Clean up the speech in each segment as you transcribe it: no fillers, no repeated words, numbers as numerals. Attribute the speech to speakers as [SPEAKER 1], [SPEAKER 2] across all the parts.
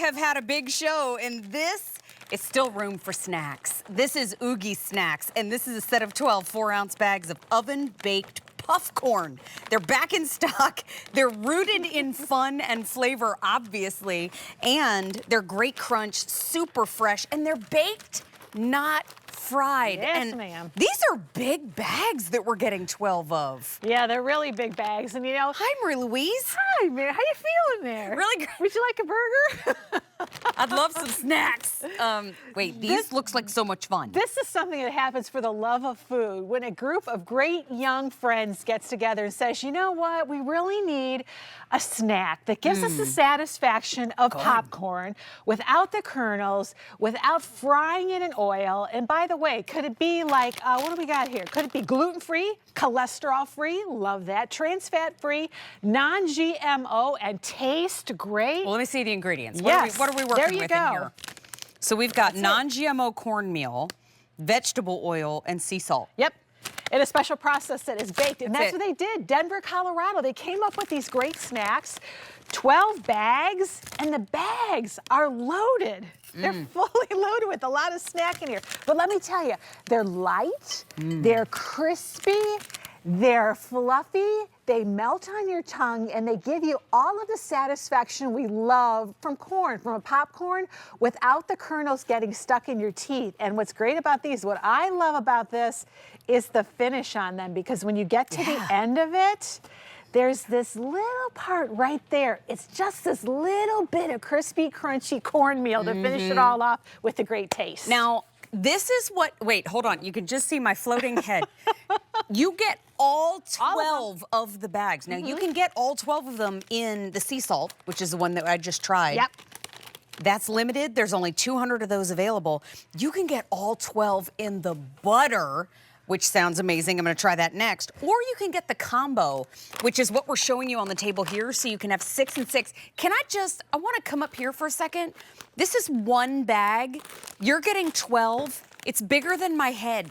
[SPEAKER 1] have had a big show, and this is still room for snacks. This is Oogie Snacks, and this is a set of 12 4-ounce bags of oven-baked Puffcorn. They're back in stock. They're rooted in fun and flavor, obviously, and they're great crunch, super fresh, and they're baked, not fried.
[SPEAKER 2] Yes, ma'am.
[SPEAKER 1] These are big bags that we're getting 12 of.
[SPEAKER 2] Yeah, they're really big bags, and you know.
[SPEAKER 1] Hi, Marie Louise.
[SPEAKER 2] Hi, Mary. How you feeling there?
[SPEAKER 1] Really good.
[SPEAKER 2] Would you like a burger?
[SPEAKER 1] I'd love some snacks. Wait, these looks like so much fun.
[SPEAKER 2] This is something that happens for the love of food. When a group of great young friends gets together and says, you know what, we really need a snack that gives us the satisfaction of popcorn without the kernels, without frying it in oil. And by the way, could it be like, what do we got here? Could it be gluten-free, cholesterol-free? Love that. Trans-fat-free, non-GMO, and taste great?
[SPEAKER 1] Well, let me see the ingredients.
[SPEAKER 2] Yes.
[SPEAKER 1] What are we working with in
[SPEAKER 2] go.
[SPEAKER 1] here? So we've got non-GMO cornmeal, vegetable oil, and sea salt.
[SPEAKER 2] Yep. In a special process that is baked. And that's
[SPEAKER 1] it.
[SPEAKER 2] what they did. Denver, Colorado. They came up with these great snacks. 12 bags, and the bags are loaded. They're fully loaded with a lot of snack in here. But let me tell you, they're light, they're crispy, they're fluffy, they melt on your tongue, and they give you all of the satisfaction we love from corn, from a popcorn, without the kernels getting stuck in your teeth. And what's great about these, what I love about this, is the finish on them, because when you get to the end of it, there's this little part right there. It's just this little bit of crispy, crunchy cornmeal to finish it all off with a great taste.
[SPEAKER 1] Now, this is what, wait, hold on. You can just see my floating head. You get all 12 of the bags. Now, you can get all 12 of them in the sea salt, which is the one that I just tried.
[SPEAKER 2] Yep.
[SPEAKER 1] That's limited. There's only 200 of those available. You can get all 12 in the butter, which sounds amazing. I'm going to try that next. Or you can get the combo, which is what we're showing you on the table here, so you can have 6 and 6. I want to come up here for a second. This is one bag. You're getting 12. It's bigger than my head.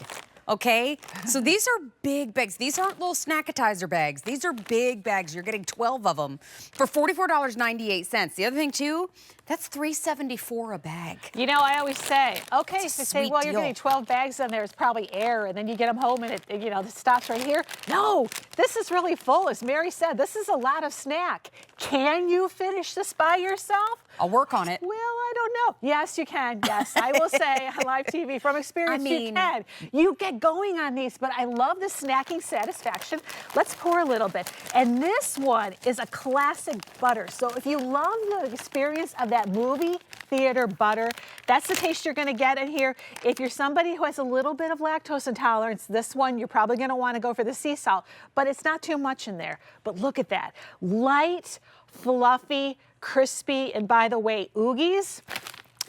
[SPEAKER 1] Okay, so these are big bags. These aren't little snackatizer bags. These are big bags. You're getting 12 of them for $44.98. The other thing too, that's $3.74 a bag.
[SPEAKER 2] You know, I always say, okay, so say, well, you're
[SPEAKER 1] deal.
[SPEAKER 2] getting 12 bags and there's probably air, and then you get them home and it, you know, it stops right here. No, this is really full. As Mary said, this is a lot of snack. Can you finish this by yourself?
[SPEAKER 1] I'll work on it.
[SPEAKER 2] Well, I don't know. Yes, you can. Yes, I will say on live TV from experience, you can. You get going on these, but I love the snacking satisfaction. Let's pour a little bit. And this one is a classic butter. So if you love the experience of that movie theater butter, that's the taste you're going to get in here. If you're somebody who has a little bit of lactose intolerance, this one you're probably going to want to go for the sea salt, but it's not too much in there. But look at that. Light, fluffy, crispy, and by the way, Oogies,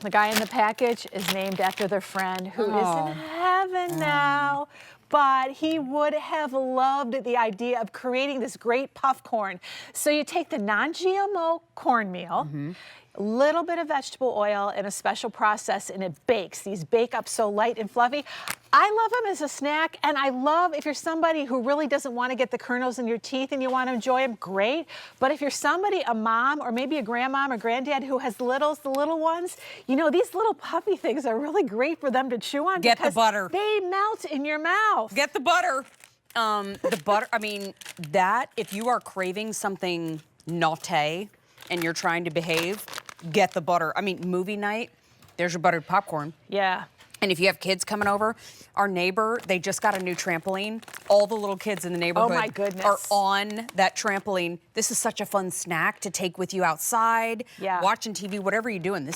[SPEAKER 2] the guy in the package is named after their friend who is in heaven now. But he would have loved the idea of creating this great Puffcorn. So you take the non-GMO cornmeal, a little bit of vegetable oil in a special process, and it bakes. These bake up so light and fluffy. I love them as a snack, and I love if you're somebody who really doesn't want to get the kernels in your teeth and you want to enjoy them, great. But if you're somebody, a mom or maybe a grandmom or granddad who has littles, the little ones, you know, these little puffy things are really great for them to chew on.
[SPEAKER 1] Get the butter.
[SPEAKER 2] They melt in your mouth.
[SPEAKER 1] Get the butter. The butter, I mean, that, if you are craving something naughty and you're trying to behave, get the butter. I mean, movie night, there's your buttered popcorn.
[SPEAKER 2] Yeah.
[SPEAKER 1] And if you have kids coming over, our neighbor, they just got a new trampoline. All the little kids in the neighborhood
[SPEAKER 2] my goodness.
[SPEAKER 1] are on that trampoline. This is such a fun snack to take with you outside, watching TV, whatever you're doing.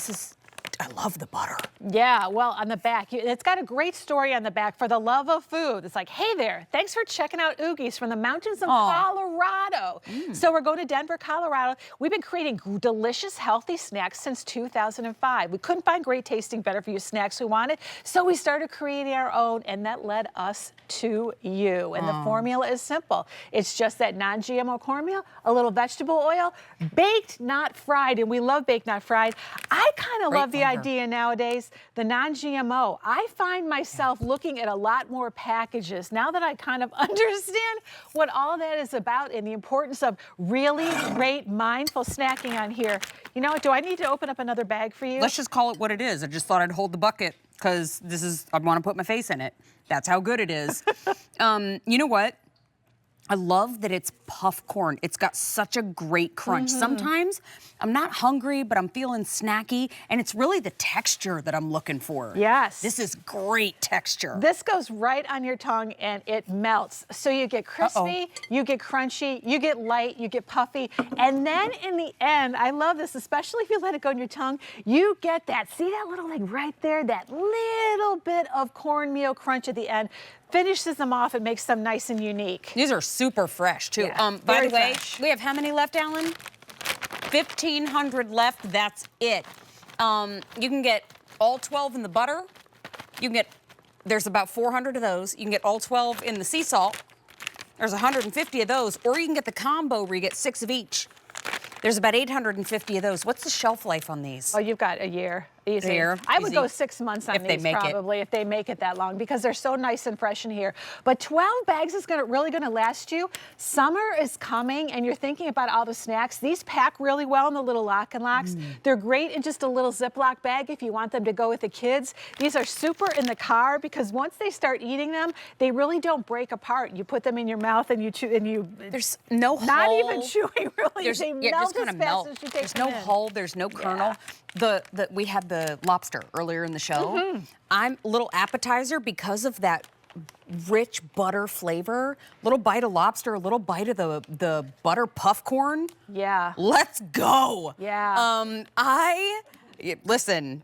[SPEAKER 1] I love the butter.
[SPEAKER 2] Yeah, well, on the back, it's got a great story on the back for the love of food. It's like, hey there, thanks for checking out Oogie's from the mountains of Colorado. So we're going to Denver, Colorado. We've been creating delicious, healthy snacks since 2005. We couldn't find great tasting, better for you snacks we wanted, so we started creating our own, and that led us to you. And the formula is simple. It's just that non-GMO cornmeal, a little vegetable oil, baked, not fried, and we love baked, not fried. I kind of love the idea nowadays, the non-GMO. I find myself looking at a lot more packages now that I kind of understand what all that is about and the importance of really great mindful snacking on here. You know what, do I need to open up another bag for you?
[SPEAKER 1] Let's just call it what it is. I just thought I'd hold the bucket because I want to put my face in it. That's how good it is. You know what? I love that it's Puffcorn. It's got such a great crunch. Sometimes I'm not hungry, but I'm feeling snacky, and it's really the texture that I'm looking for.
[SPEAKER 2] Yes.
[SPEAKER 1] This is great texture.
[SPEAKER 2] This goes right on your tongue and it melts. So you get crispy, you get crunchy, you get light, you get puffy. And then in the end, I love this, especially if you let it go in your tongue, you get that, see that little like right there, that little bit of cornmeal crunch at the end. Finishes them off, it makes them nice and unique.
[SPEAKER 1] These are super fresh, too.
[SPEAKER 2] Yeah,
[SPEAKER 1] By the way,
[SPEAKER 2] fresh.
[SPEAKER 1] we have how many left, Alan? 1,500 left, that's it. You can get all 12 in the butter. You can get, there's about 400 of those. You can get all 12 in the sea salt. There's 150 of those. Or you can get the combo where you get 6 of each. There's about 850 of those. What's the shelf life on these?
[SPEAKER 2] Oh, you've got a year. Easy.
[SPEAKER 1] A year,
[SPEAKER 2] I would
[SPEAKER 1] easy.
[SPEAKER 2] go 6 months on
[SPEAKER 1] If they
[SPEAKER 2] these
[SPEAKER 1] make it.
[SPEAKER 2] probably if they make it that long because they're so nice and fresh in here. But 12 bags is really gonna last you. Summer is coming and you're thinking about all the snacks. These pack really well in the little lock and locks. They're great in just a little Ziploc bag if you want them to go with the kids. These are super in the car because once they start eating them, they really don't break apart. You put them in your mouth and you chew and you.
[SPEAKER 1] There's no hull.
[SPEAKER 2] Not even chewing really.
[SPEAKER 1] There's,
[SPEAKER 2] they
[SPEAKER 1] yeah,
[SPEAKER 2] melt
[SPEAKER 1] just kind
[SPEAKER 2] as
[SPEAKER 1] of
[SPEAKER 2] fast
[SPEAKER 1] melt.
[SPEAKER 2] as you take
[SPEAKER 1] There's
[SPEAKER 2] them
[SPEAKER 1] no
[SPEAKER 2] in.
[SPEAKER 1] hull. There's no kernel. We had the lobster earlier in the show. I'm a little appetizer because of that rich butter flavor. Little bite of lobster, a little bite of the butter puffcorn.
[SPEAKER 2] Yeah.
[SPEAKER 1] Let's go.
[SPEAKER 2] Yeah.
[SPEAKER 1] Listen,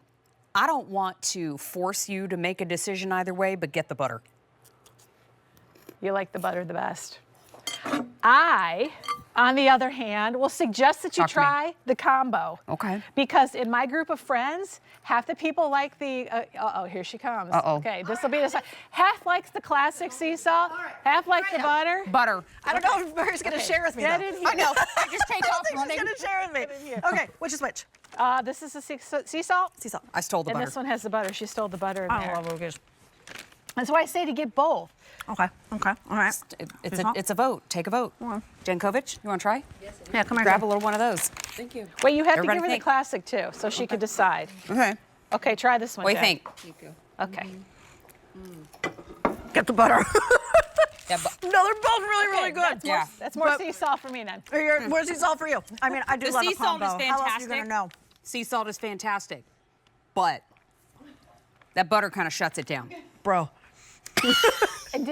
[SPEAKER 1] I don't want to force you to make a decision either way, but get the butter.
[SPEAKER 2] You like the butter the best. I, on the other hand, will suggest that you
[SPEAKER 1] Talk to me.
[SPEAKER 2] try the combo.
[SPEAKER 1] Okay.
[SPEAKER 2] Because in my group of friends, half the people like the, here she comes.
[SPEAKER 1] Uh-oh.
[SPEAKER 2] Okay, this will be the, half likes the classic sea salt, half likes the butter.
[SPEAKER 1] Butter.
[SPEAKER 3] I don't know if Mary's going to share with me,
[SPEAKER 2] Get
[SPEAKER 3] though.
[SPEAKER 2] in here.
[SPEAKER 1] I know. I just take
[SPEAKER 3] I
[SPEAKER 1] off
[SPEAKER 3] don't think she's
[SPEAKER 1] running.
[SPEAKER 3] going to share with me. Okay, which is which?
[SPEAKER 2] This is the sea salt.
[SPEAKER 3] Sea salt.
[SPEAKER 1] I stole the
[SPEAKER 2] And
[SPEAKER 1] butter.
[SPEAKER 2] this one has the butter. She stole the butter in
[SPEAKER 3] I
[SPEAKER 2] there.
[SPEAKER 3] love Oogies.
[SPEAKER 2] That's why I say to get both.
[SPEAKER 3] Okay, all right.
[SPEAKER 1] It's a vote. Take a vote. Jankovic, you want to try?
[SPEAKER 3] Yeah, come here.
[SPEAKER 1] Grab a little one of those.
[SPEAKER 4] Thank you.
[SPEAKER 2] Wait, you have
[SPEAKER 1] Everybody
[SPEAKER 2] to give her
[SPEAKER 1] think.
[SPEAKER 2] the classic too, so she could decide.
[SPEAKER 1] Okay.
[SPEAKER 2] Okay, try this one.
[SPEAKER 1] What do you
[SPEAKER 2] Jen.
[SPEAKER 1] think?
[SPEAKER 4] Thank you.
[SPEAKER 2] Okay.
[SPEAKER 3] Get the butter.
[SPEAKER 1] Yeah,
[SPEAKER 3] No, they're both really good.
[SPEAKER 2] That's more
[SPEAKER 3] But-
[SPEAKER 2] sea salt for me then.
[SPEAKER 3] Where's sea salt for you? I mean, I do
[SPEAKER 1] The
[SPEAKER 3] love
[SPEAKER 1] sea
[SPEAKER 3] a
[SPEAKER 1] salt
[SPEAKER 3] combo.
[SPEAKER 1] is
[SPEAKER 3] How else are you
[SPEAKER 1] fantastic.
[SPEAKER 3] going to know?
[SPEAKER 1] Sea salt is fantastic, but that butter kind of shuts it down.
[SPEAKER 3] Bro.
[SPEAKER 2] And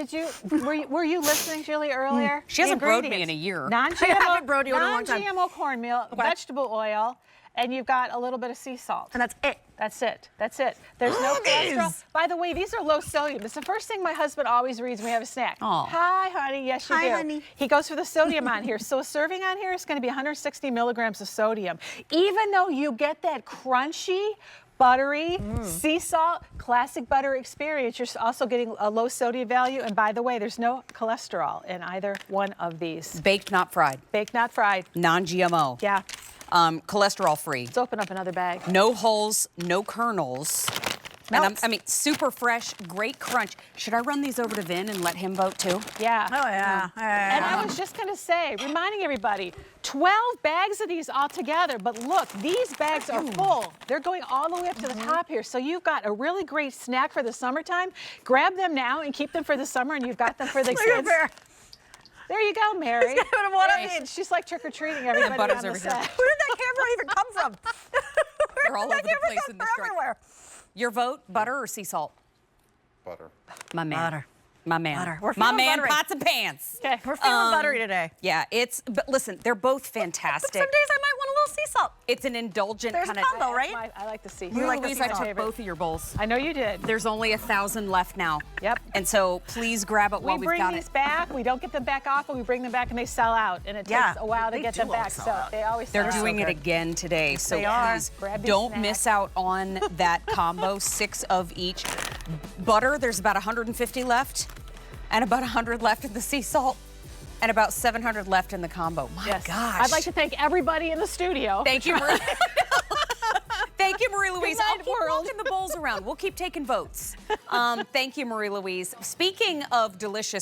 [SPEAKER 2] were you listening, Julie, earlier?
[SPEAKER 1] She hasn't
[SPEAKER 2] The
[SPEAKER 1] broed me in
[SPEAKER 2] ingredients.
[SPEAKER 1] a year.
[SPEAKER 2] Non-GMO,
[SPEAKER 3] I haven't broed you in a long time.
[SPEAKER 2] non-GMO cornmeal, vegetable oil, and you've got a little bit of sea salt.
[SPEAKER 3] And that's it.
[SPEAKER 2] That's it. That's it. There's no
[SPEAKER 3] Oogies.
[SPEAKER 2] cholesterol. By the way, these are low sodium. It's the first thing my husband always reads when we have a snack.
[SPEAKER 1] Aw.
[SPEAKER 2] Hi, honey. Yes, you
[SPEAKER 3] Hi,
[SPEAKER 2] do.
[SPEAKER 3] honey.
[SPEAKER 2] He goes for the sodium on here. So a serving on here is going to be 160 milligrams of sodium. Even though you get that crunchy, buttery, sea salt, classic butter experience, you're also getting a low sodium value. And by the way, there's no cholesterol in either one of these.
[SPEAKER 1] Baked, not fried.
[SPEAKER 2] Baked, not fried.
[SPEAKER 1] Non-GMO.
[SPEAKER 2] Yeah.
[SPEAKER 1] Cholesterol free.
[SPEAKER 2] Let's open up another bag.
[SPEAKER 1] No hulls, no kernels. And I mean, super fresh, great crunch. Should I run these over to Vin and let him vote too?
[SPEAKER 2] Yeah.
[SPEAKER 3] Oh, yeah.
[SPEAKER 2] And I was just going to say, reminding everybody, 12 bags of these all together, but look, these bags are full. They're going all the way up to the top here. So you've got a really great snack for the summertime. Grab them now and keep them for the summer, and you've got them for the
[SPEAKER 3] Look at
[SPEAKER 2] kids.
[SPEAKER 3] Bear.
[SPEAKER 2] There you go, Mary.
[SPEAKER 3] He's giving them one of
[SPEAKER 2] Hey,
[SPEAKER 3] each.
[SPEAKER 2] she's like trick-or-treating everybody
[SPEAKER 1] butter's
[SPEAKER 2] on the
[SPEAKER 1] over here.
[SPEAKER 2] set.
[SPEAKER 3] Where did that camera even come from?
[SPEAKER 1] They're all over the place in this truck.
[SPEAKER 3] everywhere.
[SPEAKER 1] Your vote, butter or sea salt?
[SPEAKER 5] Butter.
[SPEAKER 1] My man.
[SPEAKER 3] Butter.
[SPEAKER 1] My man.
[SPEAKER 3] Butter. We're
[SPEAKER 1] My
[SPEAKER 3] feeling
[SPEAKER 1] man,
[SPEAKER 3] buttery.
[SPEAKER 1] pots and pants.
[SPEAKER 2] Okay.
[SPEAKER 3] We're feeling buttery today.
[SPEAKER 1] Yeah, but listen, they're both
[SPEAKER 3] Some
[SPEAKER 1] fantastic.
[SPEAKER 3] days I might want a little sea salt.
[SPEAKER 1] It's an indulgent
[SPEAKER 3] There's a
[SPEAKER 1] kind of.
[SPEAKER 3] combo, right?
[SPEAKER 2] I like the sea.
[SPEAKER 3] You like the
[SPEAKER 1] Louise,
[SPEAKER 3] sea
[SPEAKER 1] I
[SPEAKER 3] salt.
[SPEAKER 1] took both of your bowls.
[SPEAKER 2] I know you did.
[SPEAKER 1] There's only 1,000 left now.
[SPEAKER 2] Yep.
[SPEAKER 1] And so please grab it while
[SPEAKER 2] We
[SPEAKER 1] we've
[SPEAKER 2] bring
[SPEAKER 1] got
[SPEAKER 2] these
[SPEAKER 1] it.
[SPEAKER 2] back. We don't get them back off, but we bring them back and they sell out. And it
[SPEAKER 3] Yeah,
[SPEAKER 2] takes a while to
[SPEAKER 3] they
[SPEAKER 2] get
[SPEAKER 3] do
[SPEAKER 2] them
[SPEAKER 3] all
[SPEAKER 2] back.
[SPEAKER 3] sell
[SPEAKER 2] So
[SPEAKER 3] out.
[SPEAKER 2] they always
[SPEAKER 1] They're
[SPEAKER 2] sell out.
[SPEAKER 1] doing it
[SPEAKER 3] good.
[SPEAKER 1] again today, so
[SPEAKER 3] They are.
[SPEAKER 1] please
[SPEAKER 2] Grab your
[SPEAKER 1] don't
[SPEAKER 2] snack.
[SPEAKER 1] miss out on that combo. 6 of each. Butter, there's about 150 left, and about 100 left in the sea salt, and about 700 left in the combo. My
[SPEAKER 2] Yes.
[SPEAKER 1] gosh.
[SPEAKER 2] I'd like to thank everybody in the studio.
[SPEAKER 1] Thank you, Maria. Thank Thank you, Marie Louise.
[SPEAKER 2] Good
[SPEAKER 1] I'll
[SPEAKER 2] night,
[SPEAKER 1] keep
[SPEAKER 2] world.
[SPEAKER 1] walking the bowls around. We'll keep taking votes. Thank you, Marie Louise. Speaking of delicious